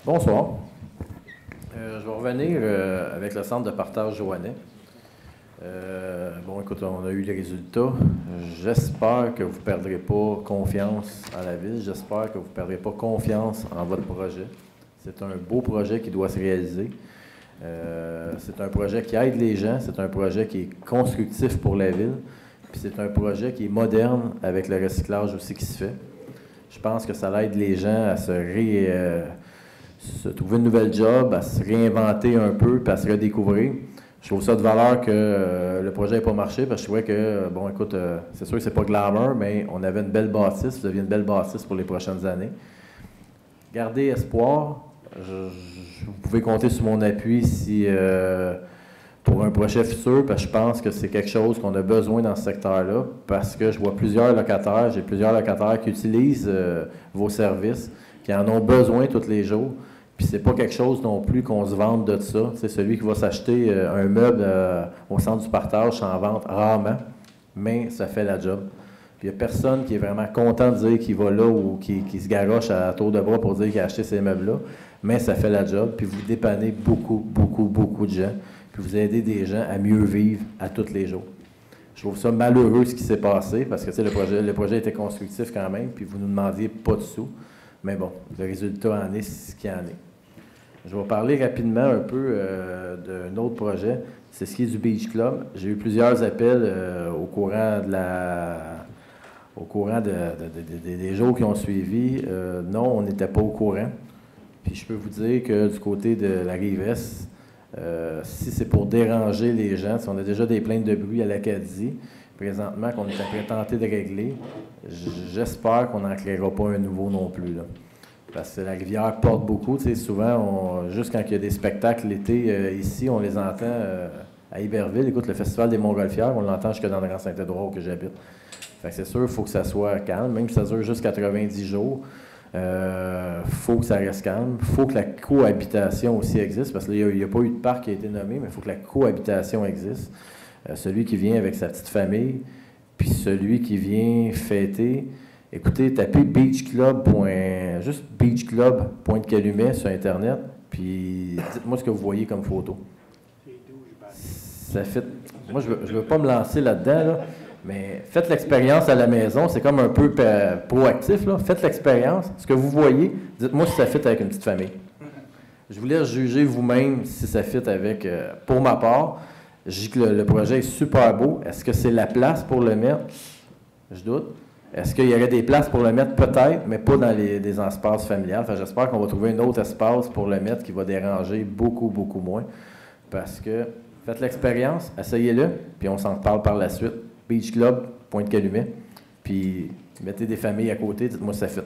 Bonsoir. Je vais revenir avec le centre de partage Joannais. Écoute, on a eu les résultats. J'espère que vous ne perdrez pas confiance à la ville. J'espère que vous ne perdrez pas confiance en votre projet. C'est un beau projet qui doit se réaliser. C'est un projet qui aide les gens. C'est un projet qui est constructif pour la ville. Puis c'est un projet qui est moderne avec le recyclage aussi qui se fait. Je pense que ça aide les gens à se trouver une nouvelle job, à se réinventer un peu, puis à se redécouvrir. Je trouve ça de valeur que le projet n'ait pas marché, parce que je trouvais que, c'est sûr que c'est pas glamour, mais on avait une belle bâtisse, ça devient une belle bâtisse pour les prochaines années. Gardez espoir. Vous pouvez compter sur mon appui si pour un projet futur, parce que je pense que c'est quelque chose qu'on a besoin dans ce secteur-là, parce que je vois plusieurs locataires, j'ai plusieurs locataires qui utilisent vos services, qui en ont besoin tous les jours. Puis c'est pas quelque chose non plus qu'on se vende de ça. C'est celui qui va s'acheter un meuble au centre du partage s'en vente rarement, mais ça fait la job. Puis il n'y a personne qui est vraiment content de dire qu'il va là ou qui se garoche à tour de bras pour dire qu'il a acheté ces meubles-là, mais ça fait la job. Puis vous dépannez beaucoup, beaucoup, beaucoup de gens. Puis vous aidez des gens à mieux vivre à tous les jours. Je trouve ça malheureux ce qui s'est passé, parce que le projet était constructif quand même, puis vous nous demandiez pas de sous. Mais bon, le résultat en est ce qu'il en est. Je vais parler rapidement un peu d'un autre projet. C'est ce qui est du Beach Club. J'ai eu plusieurs appels au courant des jours qui ont suivi. Non, on n'était pas au courant. Puis je peux vous dire que du côté de la Rive-Est, si c'est pour déranger les gens, si on a déjà des plaintes de bruit à l'Acadie, présentement qu'on est après tenté de régler, j'espère qu'on n'en créera pas un nouveau non plus, là. Parce que la rivière porte beaucoup. Tu sais, souvent, juste quand il y a des spectacles l'été, ici, on les entend à Iberville. Écoute, le Festival des Montgolfières, on l'entend jusque dans le Grand Saint-Édouard où j'habite. Fait que c'est sûr, il faut que ça soit calme. Même si ça dure juste 90 jours, il faut que ça reste calme. Il faut que la cohabitation aussi existe. Parce qu'il n'y a pas eu de parc qui a été nommé, mais il faut que la cohabitation existe. Celui qui vient avec sa petite famille, puis celui qui vient fêter. Écoutez, tapez juste beachclub.calumet sur Internet, puis dites-moi ce que vous voyez comme photo. Ça fait. Moi, je ne veux pas me lancer là-dedans, là, mais faites l'expérience à la maison. C'est comme un peu proactif, là. Faites l'expérience. Ce que vous voyez, dites-moi si ça fit avec une petite famille. Je vous laisse juger vous-même si ça fit avec. Pour ma part, je dis que le projet est super beau. Est-ce que c'est la place pour le mettre? Je doute. Est-ce qu'il y aurait des places pour le mettre? Peut-être, mais pas dans des espaces familiales. Enfin, j'espère qu'on va trouver un autre espace pour le mettre qui va déranger beaucoup, beaucoup moins. Parce que faites l'expérience, essayez-le, puis on s'en reparle par la suite. Beach Club, Pointe-Calumet, puis mettez des familles à côté, dites-moi si ça fait.